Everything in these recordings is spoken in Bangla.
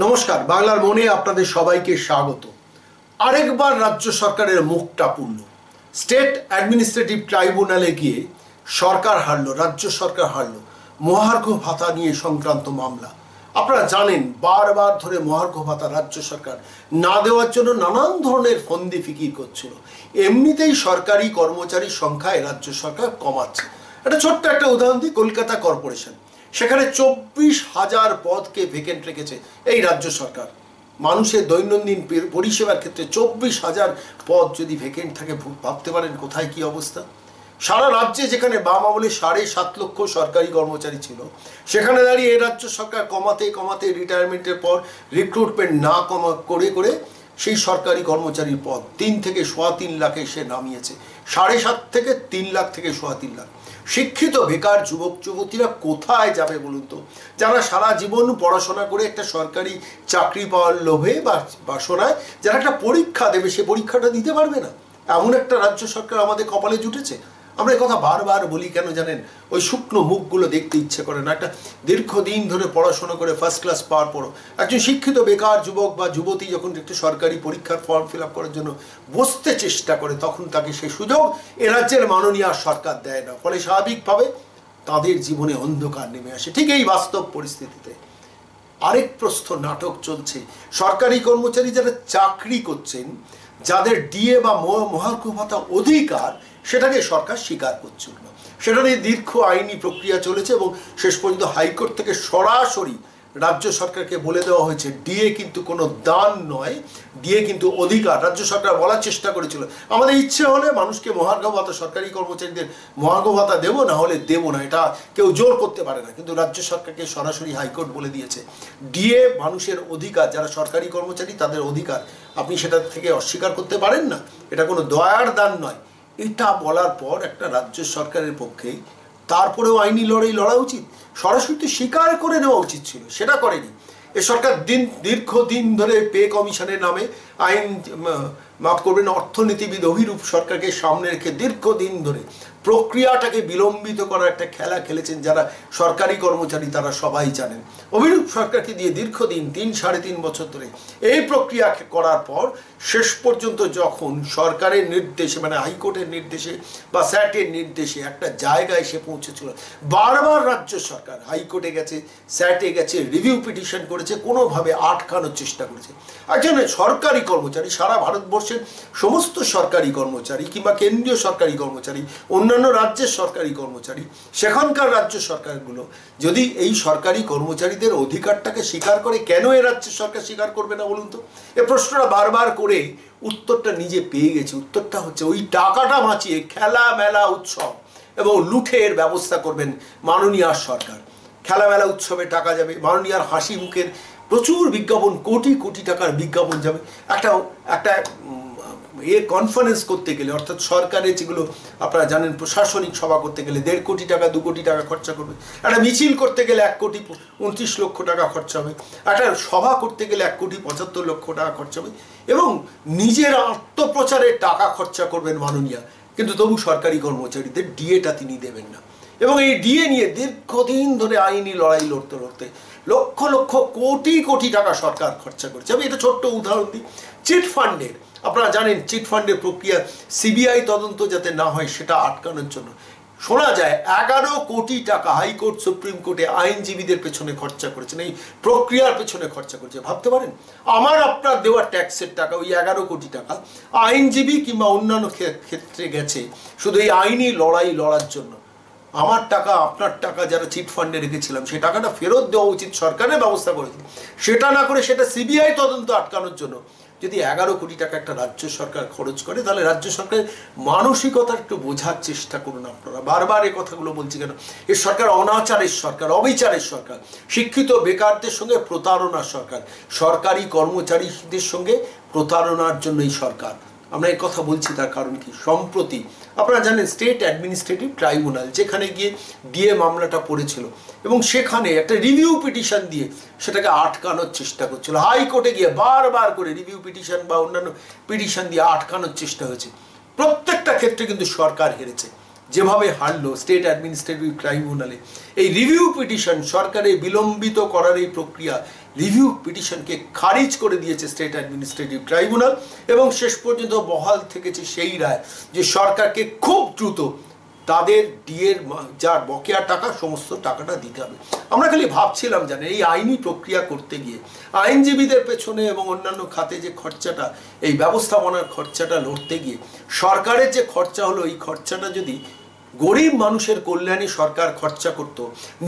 নমস্কার, বাংলার মনে আপনাদের সবাইকে স্বাগত। আরেকবার রাজ্য সরকারের মুখটা পুড়ল। স্টেট অ্যাডমিনিস্ট্রেটিভ ট্রাইব্যুনালে গিয়ে সরকার হারল, রাজ্য সরকার হারল মহার্ঘ ভাতা নিয়ে সংক্রান্ত মামলা। আপনারা জানেন বারবার ধরে মহার্ঘ ভাতা রাজ্য সরকার না দেওয়ার জন্য নানান ধরনের ফন্দি ফিকির করছিল। এমনিতেই সরকারি কর্মচারীর সংখ্যায় রাজ্য সরকার কমাচ্ছে। একটা ছোট্ট একটা উদাহরণ দিই, কলকাতা কর্পোরেশন, সেখানে 24,000 পদকে ভেকেন্ট রেখেছে এই রাজ্য সরকার। মানুষের দৈনন্দিন পরিষেবার ক্ষেত্রে 24,000 পদ যদি ভেকেন্ট থাকে, ভাবতে পারেন কোথায় কি অবস্থা। সারা রাজ্যে যেখানে বাম আমলে 7.5 লক্ষ সরকারি কর্মচারী ছিল, সেখানে দাঁড়িয়ে এই রাজ্য সরকার কমাতে কমাতে রিটায়ারমেন্টের পর রিক্রুটমেন্ট না করে সেই সরকারি কর্মচারীর পদ 3 থেকে 3.25 লাখে সে নামিয়েছে। 7.5 থেকে 3 লাখ থেকে 3.25 লাখ। শিক্ষিত বেকার যুবক যুবতীরা কোথায় যাবে বলুন তো, যারা সারা জীবন পড়াশোনা করে একটা সরকারি চাকরি পাওয়ার লোভে বা বাসনায় যারা একটা পরীক্ষা দেবে, সে পরীক্ষাটা দিতে পারবে না। এমন একটা রাজ্য সরকার আমাদের কপালে জুটেছে। আমরা এই কথা বারবার বলি, কেন জানেন? ওই শুকনো মুখগুলো দেখতে ইচ্ছে করে না। একটা দীর্ঘদিন ধরে পড়াশোনা করে ফার্স্ট ক্লাস পাওয়ার পরও একজন শিক্ষিত বেকার যুবক বা যুবতী যখন একটু সরকারি পরীক্ষার ফর্ম ফিল আপ করার জন্য বসতে চেষ্টা করে, তখন তাকে সে সুযোগ এ রাজ্যের মাননীয় সরকার দেয় না। ফলে স্বাভাবিকভাবে তাদের জীবনে অন্ধকার নেমে আসে। ঠিক এই বাস্তব পরিস্থিতিতে আরেক প্রস্থ নাটক চলছে। সরকারি কর্মচারী যারা চাকরি করছেন, যাদের ডিএ বা মহার্ঘ ভাতা অধিকার, সেটাকে সরকার স্বীকার করছিল না। সেটা নিয়ে দীর্ঘ আইনি প্রক্রিয়া চলেছে এবং শেষ পর্যন্ত হাইকোর্ট থেকে সরাসরি রাজ্য সরকারকে বলে দেওয়া হয়েছে ডিএ কিন্তু কোনো দান নয়, ডিএ কিন্তু অধিকার। রাজ্য সরকার বলার চেষ্টা করেছিল, আমাদের ইচ্ছে হলে মানুষকে মহার্ঘ ভাতা, সরকারি কর্মচারীদের মহার্ঘ ভাতা দেবো, না হলে দেবো না, এটা কেউ জোর করতে পারে না। কিন্তু রাজ্য সরকারকে সরাসরি হাইকোর্ট বলে দিয়েছে ডিএ মানুষের অধিকার, যারা সরকারি কর্মচারী তাদের অধিকার, আপনি সেটা থেকে অস্বীকার করতে পারেন না, এটা কোনো দয়ার দান নয়। এটা বলার পর একটা রাজ্য সরকারের পক্ষে তারপরেও আইনি লড়াই লড়া উচিত, সরাসরি স্বীকার করে নেওয়া উচিত ছিল, সেটা করেনি। এ সরকার দীর্ঘদিন ধরে পে কমিশনের নামে মাফ করবেন অর্থনীতিবিদ অভিরূপ সরকারকে সামনে রেখে দীর্ঘদিন ধরে প্রক্রিয়াটাকে বিলম্বিত করার একটা খেলা খেলেছেন। যারা সরকারি কর্মচারী তারা সবাই জানেন। অভিরূপ সরকারকে দিয়ে দীর্ঘদিন 3-3.5 বছর ধরে এই প্রক্রিয়া করার পর শেষ পর্যন্ত যখন সরকারের নির্দেশে, মানে হাইকোর্টের নির্দেশে বা স্যাটের নির্দেশে একটা জায়গায় এসে পৌঁছেছিল, বারবার রাজ্য সরকার হাইকোর্টে গেছে, স্যাটে গেছে, রিভিউ পিটিশন করেছে, কোনোভাবে আটকানোর চেষ্টা করেছে। একজন সরকারি কর্মচারী, সারা ভারতবর্ষের সমস্ত সরকারি কর্মচারী কিংবা কেন্দ্রীয় সরকারি কর্মচারী, অন্যান্য রাজ্যের সরকারি কর্মচারী, সেখানকার রাজ্য সরকারগুলো যদি এই সরকারি কর্মচারীদের অধিকারটাকে স্বীকার করে, কেন এ রাজ্য সরকার স্বীকার করবে না বলুন তো? এ প্রশ্নটা বারবার করে উত্তরটা নিজে পেয়ে গেছে। উত্তরটা হচ্ছে ওই টাকাটা বাঁচিয়ে খেলা মেলা উৎসব এবং লুঠের ব্যবস্থা করবেন মাননীয় সরকার। খেলা মেলা উৎসবে টাকা যাবে, মাননীয়ার হাসি মুখের প্রচুর বিজ্ঞাপন, কোটি কোটি টাকার বিজ্ঞাপন যাবে। একটা কনফারেন্স করতে গেলে, অর্থাৎ সরকারের যেগুলো আপনারা জানেন প্রশাসনিক সভা করতে গেলে 1.5 কোটি টাকা 2 কোটি টাকা খরচা করবে। একটা মিছিল করতে গেলে 1.29 লক্ষ টাকা খরচা হবে। একটা সভা করতে গেলে 1.75 লক্ষ টাকা খরচা হবে এবং নিজের আত্মপ্রচারের টাকা খরচা করবেন মাননীয়া। কিন্তু তবু সরকারি কর্মচারীদের ডিএটা তিনি দেবেন না। এবং এই ডিএ নিয়ে দীর্ঘদিন ধরে আইনি লড়াই লড়তে লক্ষ লক্ষ কোটি কোটি টাকা সরকার খরচা করছে। আমি এটা ছোট্ট উদাহরণ দিই, চিট ফান্ডের। আপনারা জানেন চিট ফান্ডের প্রক্রিয়া সিবিআই তদন্ত যাতে না হয় সেটা আটকানোর জন্য শোনা যায় 11 কোটি টাকা হাইকোর্ট সুপ্রিম কোর্টে আইনজীবীদের পেছনে খরচা করেছেন, এই প্রক্রিয়ার পেছনে খরচা করেছে। ভাবতে পারেন, আমার আপনার দেওয়ার ট্যাক্সের টাকা, ওই 11 কোটি টাকা আইনজীবী কিংবা অন্যান্য ক্ষেত্রে গেছে শুধু এই আইনি লড়াই লড়ার জন্য। আমার টাকা, আপনার টাকা যারা চিট ফান্ডে রেখেছিলাম, সে টাকাটা ফেরত দেওয়া উচিত, সরকারের ব্যবস্থা করেছিল। সেটা না করে সেটা সিবিআই তদন্ত আটকানোর জন্য যদি 11 কোটি টাকা একটা রাজ্য সরকার খরচ করে, তাহলে রাজ্য সরকারের মানসিকতা একটু বোঝার চেষ্টা করুন। আপনারা বারবার এই কথাগুলো বলছি কেন? এ সরকার অনাচারের সরকার, অবিচারের সরকার, শিক্ষিত বেকারদের সঙ্গে প্রতারণার সরকার, সরকারি কর্মচারীদের সঙ্গে প্রতারণার জন্য এই সরকার। আমরা এই কথা বলছি তার কারণ কি, সম্প্রতি আপনারা জানেন স্টেট অ্যাডমিনিস্ট্রেটিভ ট্রাইব্যুনাল যেখানে গিয়ে ডিএ মামলাটা পড়েছিল এবং সেখানে একটা রিভিউ পিটিশন দিয়ে সেটাকে আটকানোর চেষ্টা করছিল। হাইকোর্টে গিয়ে বারবার করে রিভিউ পিটিশন বা অন্যান্য পিটিশন দিয়ে আটকানোর চেষ্টা হয়েছে। প্রত্যেকটা ক্ষেত্রে কিন্তু সরকার হেরেছে। যেভাবে হারলো স্টেট অ্যাডমিনিস্ট্রেটিভ ট্রাইব্যুনালে, এই রিভিউ পিটিশন সরকারের বিলম্বিত করার এই প্রক্রিয়া রিভিউ পিটিশনকে খারিজ করে দিয়েছে স্টেট অ্যাডমিনিস্ট্রেটিভ ট্রাইব্যুনাল, এবং শেষ পর্যন্ত বহাল থেকেছে সেই রায় যে সরকারকে খুব দ্রুত তাদের ডিএর যার বকেয়া টাকা সমস্ত টাকাটা দিতে হবে। আমরা খালি ভাবছিলাম জানেন এই আইনি প্রক্রিয়া করতে গিয়ে আইনজীবীদের পেছনে এবং অন্যান্য খাতে যে খরচাটা, এই ব্যবস্থাপনার খরচাটা লড়তে গিয়ে সরকারের যে খরচা হলো, এই খরচাটা যদি গরিব মানুষের কল্যাণে সরকার খরচা করত,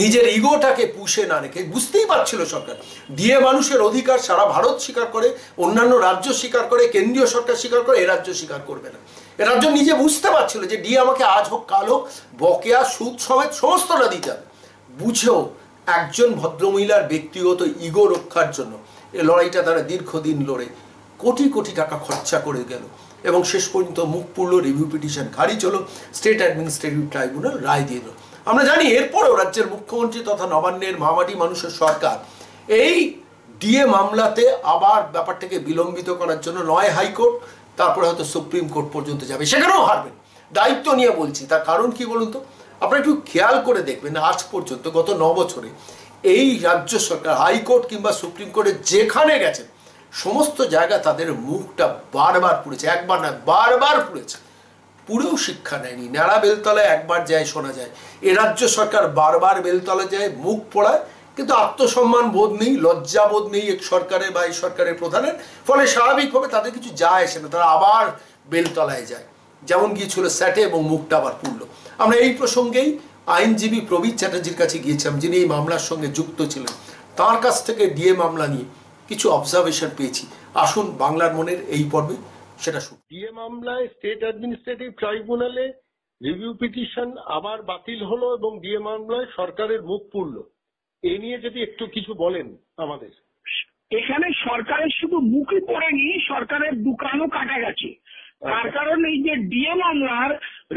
নিজের ইগোটাকে পুষে না রেখে, বুঝতেই পারছিল সরকার ডিএ মানুষের অধিকার সারা ভারত স্বীকার করে, অন্যান্য রাজ্য স্বীকার করে, কেন্দ্রীয় সরকার স্বীকার করে, এ রাজ্য স্বীকার করবে না। এ রাজ্য নিজে বুঝতে পারছিল যে ডিএ আমাকে আজ হোক কাল হোক বকেয়া সুদ সমেত সমস্তটা দিতে হবে। বুঝেও একজন ভদ্রমহিলার ব্যক্তিগত ইগো রক্ষার জন্য এই লড়াইটা তারা দীর্ঘদিন লড়ে কোটি কোটি টাকা খরচা করে গেল, এবং শেষ পর্যন্ত মুখ পুরল, রিভিউ পিটিশন খারিজ হলো, স্টেট অ্যাডমিনিস্ট্রেটিভ ট্রাইব্যুনাল রায় দিয়ে দিল। আমরা জানি এরপরেও রাজ্যের মুখ্যমন্ত্রী তথা নবান্নের মামাটি মানুষের সরকার এই ডিএ মামলাতে আবার ব্যাপারটাকে বিলম্বিত করার জন্য নয় হাইকোর্ট, তারপরে হয়তো সুপ্রিম কোর্ট পর্যন্ত যাবে, সেখানেও হারবেন। দায়িত্ব নিয়ে বলছি, তার কারণ কি বলুন তো? আপনারা একটু খেয়াল করে দেখবেন, আজ পর্যন্ত গত 9 বছরে এই রাজ্য সরকার হাইকোর্ট কিংবা সুপ্রিম কোর্টে যেখানে গেছেন সমস্ত জায়গা তাদের মুখটা বারবার পুড়েছে, একবার না বারবার পুড়েছে, পুরেও শিক্ষা নেয়নি। ন্যাড়া বেলতলায় একবার যায় শোনা যায়, এ রাজ্য সরকার বারবার বেলতলা যায়, মুখ পোড়ায়, কিন্তু আত্মসম্মান বোধ নেই, লজ্জা বোধ নেই এক সরকারের বা এই সরকারের প্রধানের, ফলে স্বাভাবিকভাবে তাদের কিছু যায় আসে না, তারা আবার বেলতলায় যায়, যেমন গিয়েছিল স্যাটে এবং মুখটা আবার পুড়ল। আমরা এই প্রসঙ্গেই আইনজীবী প্রবীর চ্যাটার্জির কাছে গিয়েছিলাম, যিনি এই মামলার সঙ্গে যুক্ত ছিলেন, তার কাছ থেকে ডিএ মামলা নিয়ে কিছু অবজারভেশন পেয়েছি। আসুন বাংলার মনের এই পর্বে সেটা শুনি। ডিএ মামলায় স্টেট অ্যাডমিনিস্ট্রেটিভ ট্রাইব্যুনালে রিভিউ পিটিশন আবার বাতিল হলো এবং ডিএ মামলায় সরকারের মুখ পুড়ল, এ নিয়ে যদি একটু কিছু বলেন আমাদের। এখানে সরকারের শুধু মুখই পড়েনি, সরকারের দোকানও কাটা গেছে। তার কারণ এই যে ডিএ মামলার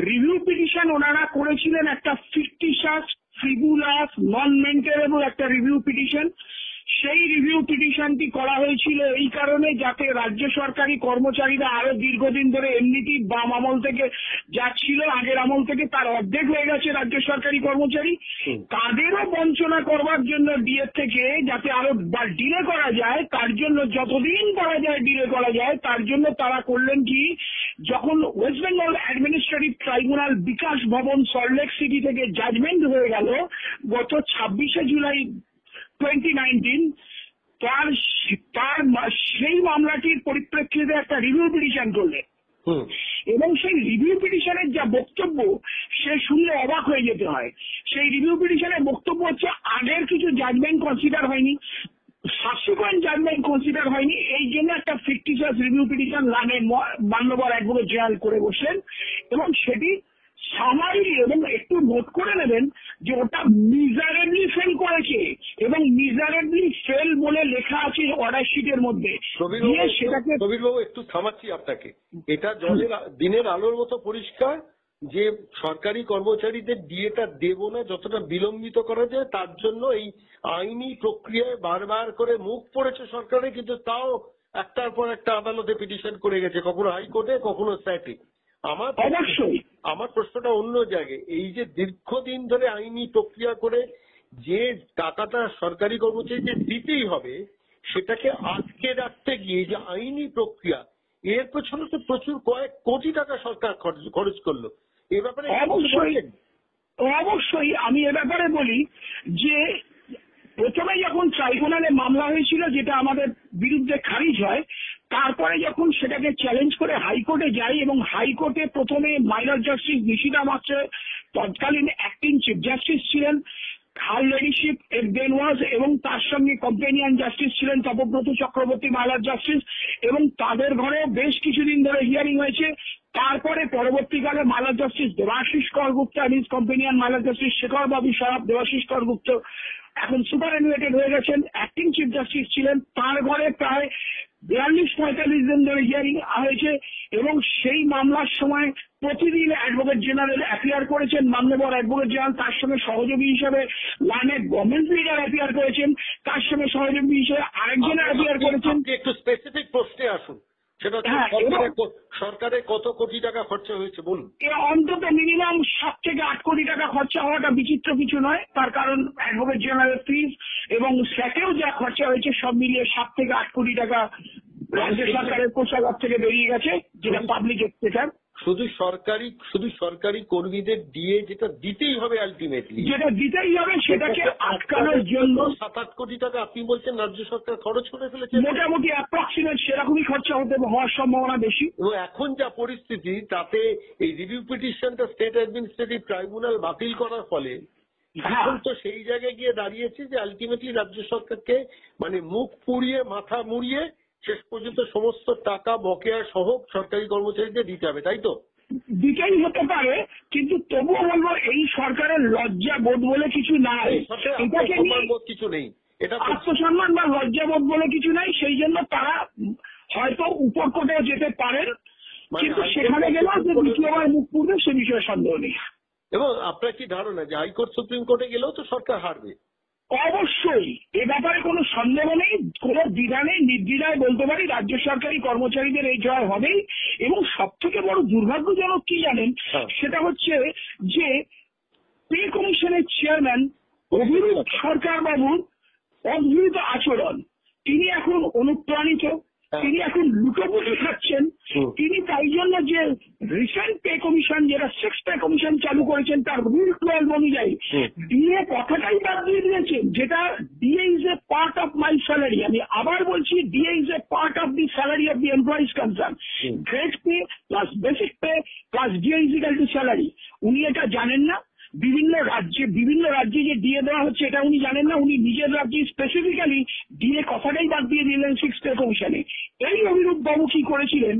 রিভিউ পিটিশন ওনারা করেছিলেন একটা ফিকটিশাস, ফ্রিবুলাস, নন মেন্টেনেবল একটা রিভিউ পিটিশন। সেই রিভিউ পিটিশনটি করা হয়েছিল এই কারণে যাতে রাজ্য সরকারি কর্মচারীরা আরো দীর্ঘদিন ধরে এমনিতেই বাম আমল থেকে যাচ্ছিল, আগের আমল থেকে তার অর্ধেক হয়ে গেছে রাজ্য সরকারি কর্মচারী, তাদেরও বঞ্চনা করবার জন্য ডিএ থেকে যাতে আরো ডিলে করা যায়, তার জন্য যতদিন করা যায় ডিলে করা যায়, তার জন্য তারা করলেন কি, যখন ওয়েস্ট বেঙ্গল অ্যাডমিনিস্ট্রেটিভ ট্রাইব্যুনাল বিকাশ ভবন সল্টলেক সিটি থেকে জাজমেন্ট হয়ে গেল গত 26শে জুলাই 2019, তার সেই মামলাটির পরিপ্রেক্ষিতে একটা রিভিউ পিটিশন করলেন, এবং সেই রিভিউ পিটিশনের যা বক্তব্য সে শুনলে অবাক হয়ে যেতে হয়। সেই রিভিউ পিটিশনের বক্তব্য হচ্ছে আগের কিছু জাজমেন্ট কনসিডার হয়নি, সাবসিকুয়েন্ট জাজমেন্ট কনসিডার হয়নি, এই জন্য একটা ফিকটিশাস রিভিউ পিটিশন মান্যবর অ্যাডভোকেট জেনারেল করে বসলেন, এবং সেটি সামারি, এবং একটু নোট করে নেবেন যে ওটা মিজারেবলি ফেল করেছে, এবং মিজারেবলি ফেল বলে লেখা আছে অর্ডার শিটের মধ্যে। কবিরবাবু একটু থামাচ্ছি আপনাকে, এটা দিনের আলোর মতো পরিষ্কার যে সরকারি কর্মচারীদের ডিএটা দেব না, যতটা বিলম্বিত করা যায় তার জন্য এই আইনি প্রক্রিয়ায় বারবার করে মুখ পড়েছে সরকারের, কিন্তু তাও একটার পর একটা আদালতে পিটিশন করে গেছে, কখনো হাইকোর্টে কখনো স্যাটে। আমার প্রশ্নটা অন্য জায়গায়, এই যে দীর্ঘদিন ধরে আইনি প্রক্রিয়া করে যে টাকাটা সরকারি কর্মচারীদের দিতেই হবে, সেটাকে আটকে রাখতে গিয়ে যে আইনি প্রক্রিয়া, এর পেছনে তো প্রচুর কয়েক কোটি টাকা সরকার খরচ করলো। এ ব্যাপারে অবশ্যই আমি এ ব্যাপারে বলি যে প্রথমে যখন ট্রাইব্যুনালে মামলা হয়েছিল, যেটা আমাদের বিরুদ্ধে খারিজ হয়, তারপরে যখন সেটাকে চ্যালেঞ্জ করে হাইকোর্টে যাই, এবং হাইকোর্টে প্রথমে মাইনর জাস্টিস নিশিতা মাত্র তৎকালীন অ্যাক্টিং চিফ জাস্টিস ছিলেন, হার লেডিশিপ দেন ওয়াজ, এবং তার সঙ্গে কম্পেনিয়ন জাস্টিস ছিলেন তপব্রত চক্রবর্তী মাইনর জাস্টিস, এবং তাদের ঘরে বেশ কিছুদিন ধরে হিয়ারিং হয়েছে। তারপরে পরবর্তীকালে মাইনর জাস্টিস দেবাশিস করগুপ্তা এবং কম্পেনিয়ন মাইনর জাস্টিস শেখর বাবু সাহেব, দেবাশিস করগুপ্ত এখন সুপারঅ্যানুয়েটেড হয়ে গেছেন, অ্যাক্টিং চিফ জাস্টিস ছিলেন, তার ঘরে প্রায় 42-45 দিন ধরে হিয়ারিং হয়েছে, এবং সেই মামলার সময় প্রতিদিন অ্যাডভোকেট জেনারেল অ্যাপিয়ার করেছেন, মাননীয় অ্যাডভোকেট জেনারেল, তার সঙ্গে সহযোগী হিসেবে লাইনের গভর্নমেন্ট লিডার অ্যাপিয়ার করেছেন, তার সঙ্গে সহযোগী হিসেবে আরেকজনের অ্যাপিয়ার করেছেন। একটু স্পেসিফিক প্রশ্নে আসুন, সেটা হ্যাঁ, সরকারের কত কোটি টাকা খরচা হয়েছে বলুন? অন্তত মিনিমাম 7 থেকে 8 কোটি টাকা খরচা হওয়াটা বিচিত্র কিছু নয়। তার কারণ অ্যাডভোকেট জেনারেল ফিস এবং স্যাটেও যা খরচা হয়েছে সব মিলিয়ে 7 থেকে 8 কোটি টাকা রাজ্য সরকারের কোষাগার থেকে বেরিয়ে গেছে, যেটা পাবলিক এক্সপেন্ডিচার। শুধু সরকারি কর্মীদের দিয়ে যেটা দিতেই হবে, আলটিমেটলি যেটা দিতেই হবে সেটাকে আটকানোর জন্য 7-8 কোটি টাকা আপনি বলছেন রাজ্য সরকার খরচ করে ফেলেছে। মোটামুটি অ্যাপ্রক্সিমেট সেরকমই খরচা হওয়ার সম্ভাবনা বেশি। এবং এখন যা পরিস্থিতি তাতে এই রিভিউ পিটিশনটা স্টেট অ্যাডমিনিস্ট্রেটিভ ট্রাইব্যুনাল বাতিল করার ফলে এখন তো সেই জায়গায় গিয়ে দাঁড়িয়েছে যে আলটিমেটলি রাজ্য সরকারকে মানে মুখ পুড়িয়ে মাথা মুড়িয়ে শেষ পর্যন্ত সমস্ত টাকা বকেয়া সহ সরকারি কর্মচারীদের দিতে হবে, তাই তো? দিতেই হতে পারে, কিন্তু তবুও বলবো এই সরকারের লজ্জা বোধ বলে কিছু নাই, এটাকে কিছু নেই, এটা আত্মসম্মান বা লজ্জা বোধ বলে কিছু নাই। সেই জন্য তারা হয়তো উপর কোর্টেও যেতে পারেন, কিন্তু সেখানে গেলেও যে দ্বিতীয়বার মুখ পুড়বে সে বিষয়ে সন্দেহ নেই। এবং আপনার কি ধারণা যে হাইকোর্ট সুপ্রিম কোর্টে গেলেও তো সরকার হারবে? অবশ্যই, এ ব্যাপারে কোনো সন্দেহ নেই, কোনো দ্বিধা নেই, নির্দ্বিধায় বলতে পারি রাজ্য সরকারি কর্মচারীদের এই জয় হবেই। এবং সব থেকে বড় দুর্ভাগ্যজনক কি জানেন, সেটা হচ্ছে যে পে কমিশনের চেয়ারম্যান অভিরূপ সরকার বাবুর অদ্ভুত আচরণ, তিনি এখন অনুপ্রাণিত, তিনি এখন লুটোপুটি খাচ্ছেন। তিনি তাই জন্য যে রিসেন্ট পে কমিশন, যেটা 6 পে কমিশন চালু করেছেন, তার রুল 12 অনুযায়ী ডিএ কথাটাই বাদ দিয়ে দিয়েছেন, যেটা DA is a part of my salary. আমি আবার বলছি, DA is a part of the salary of the employees concern. Grade pay plus basic pay plus DA is equal to salary. উনি এটা জানেন না। বিভিন্ন রাজ্যে যে ডিএ দেওয়া হচ্ছে এটা উনি জানেন না। উনি নিজের রাজ্যে স্পেসিফিক্যালি ডিএ কথাটাই বাদ দিয়ে দিলেন 6 পে কমিশনে। এই অভিরূপ বাবু কি করেছিলেন,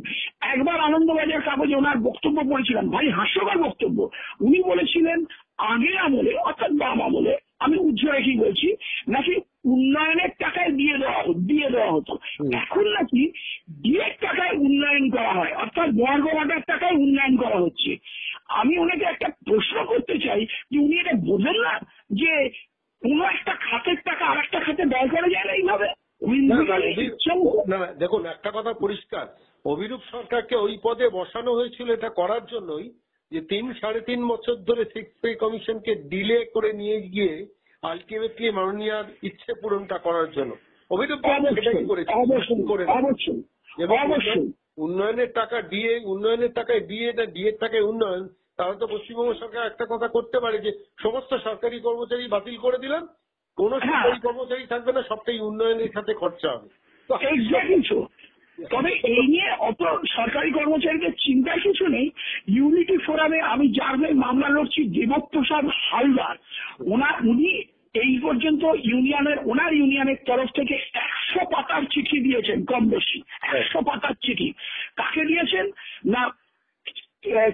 একবার আনন্দবাজার কাগজে ওনার বক্তব্য পড়েছিলাম, ভাই হাস্যকর বক্তব্য। উনি বলেছিলেন আগের আমলে, অর্থাৎ বাম আমলে, আমি উজ্জ্বল রেখেই বলছি, নাকি উন্নয়নের টাকায় দিয়ে দেওয়া হতো, এখন নাকি ডিএর টাকায় উন্নয়ন করা হয়, অর্থাৎ বর্গমাটার টাকায় উন্নয়ন করা হচ্ছে। আমি ওনাকে একটা প্রশ্ন করতে চাই যে উনি এটা বোঝেন না যে কোন একটা খাতের টাকা আর একটা খাতে ব্যয় করা যায় না এইভাবে? না, দেখুন একটা কথা পরিষ্কার, অভিরূপ সরকারকে ওই পদে বসানো হয়েছিল এটা করার জন্যই যে 3-3.5 বছর ধরে 6 পে কমিশনকে ডিলে করে নিয়ে গিয়ে আলটিমেটলি মাননীয়ার ইচ্ছে পূরণটা করার জন্য অভিরূপ উন্নয়নের টাকা ডিএ, উন্নয়নের টাকায় ডিএ না ডিএর টাকায় উন্নয়ন। তাহলে তো পশ্চিমবঙ্গ সরকার একটা কথা করতে পারে যে সমস্ত সরকারি কর্মচারী বাতিল করে দিলাম, কোন সরকারি কর্মচারী থাকবে না, সবটাই উন্নয়নের সাথে খরচা হবে। তবে এই নিয়ে অত সরকারি কর্মচারীদের চিন্তার কিছু নেই। ইউনিটি ফোরামে আমি যার হয়ে মামলা লড়ছি, দেবপ্রসাদ হালদার, উনি এই পর্যন্ত ওনার ইউনিয়নের তরফ থেকে 100 পাতার চিঠি দিয়েছেন, কম বেশি 100 পাতার চিঠি। কাকে দিয়েছেন না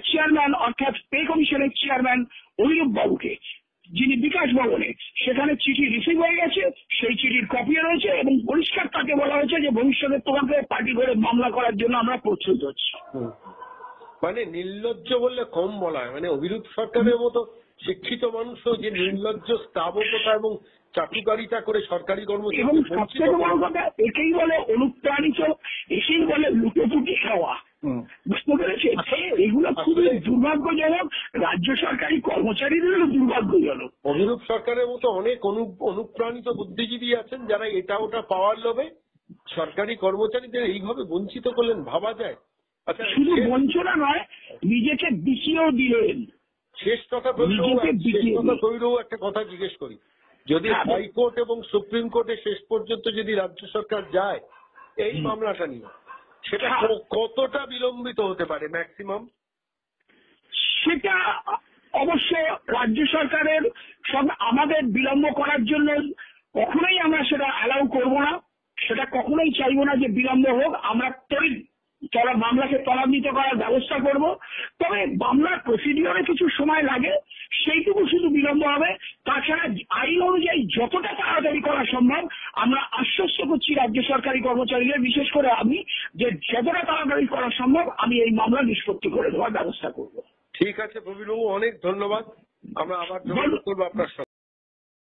চেয়ারম্যান, অর্থাৎ পে কমিশনের চেয়ারম্যান অভিরূপ বাবুকে, যিনি বিকাশ ভবনে। সেখানে চিঠি রিসিভ হয়ে গেছে, সেই চিঠির কপিও রয়েছে এবং পরিষ্কার তাকে বলা হয়েছে যে ভবিষ্যতে তোমাকে পার্টি করে মামলা করার জন্য আমরা প্রস্তুত হচ্ছি। মানে নির্লজ্জ বললে কম বলা হয়। মানে অভিরূপ সরকারের মতো শিক্ষিত মানুষও যে নির্লজ্জ স্থাবকতা এবং চাটুকারিতা করে সরকারি কর্মচারী, এবং সবথেকে বড় কথা একেই বলে অনুপ্রাণিত, একেই বলে লুটোপুটি খাওয়া। বুঝতে পেরেছেন? এগুলো খুবই দুর্ভাগ্যজনক, রাজ্য সরকারি কর্মচারীদেরও দুর্ভাগ্যজনক। অভিরূপ সরকারের মতো অনেক অনুপ্রাণিত বুদ্ধিজীবী আছেন যারা এটা ওটা পাওয়ার লোভে সরকারি কর্মচারীদের এইভাবে বঞ্চিত করলেন, ভাবা যায়? আচ্ছা, শুধু বঞ্চনা নয়, নিজেকে বিকিয়েও দিলেন। শেষ কথা তৈরও একটা কথা জিজ্ঞেস করি, যদি হাইকোর্ট এবং সুপ্রিম কোর্টে শেষ পর্যন্ত যদি রাজ্য সরকার যায় এই মামলাটা নিয়ে, সেটা কতটা বিলম্বিত হতে পারে ম্যাক্সিমাম? সেটা অবশ্য রাজ্য সরকারের আমাদের বিলম্ব করার জন্য কখনোই আমরা সেটা অ্যালাউ করব না, সেটা কখনোই চাইবো না যে বিলম্ব হোক। আমরা মামলাকে ত্বরান্বিত করার ব্যবস্থা করব। তবে মামলার প্রসিডিওরে কিছু সময় লাগে, সেইটুকু শুধু বিলম্ব হবে। তাছাড়া আইন অনুযায়ী যতটা তাড়াতাড়ি করা সম্ভব আমরা আশ্বস্ত করছি রাজ্য সরকারি কর্মচারীদের, বিশেষ করে আমি, যে যতটা তাড়াতাড়ি করা সম্ভব আমি এই মামলা নিষ্পত্তি করে দেওয়ার ব্যবস্থা করব। ঠিক আছে প্রবীরবাবু, অনেক ধন্যবাদ। আমরা আবার যোগাযোগ করবো আপনার সাথে।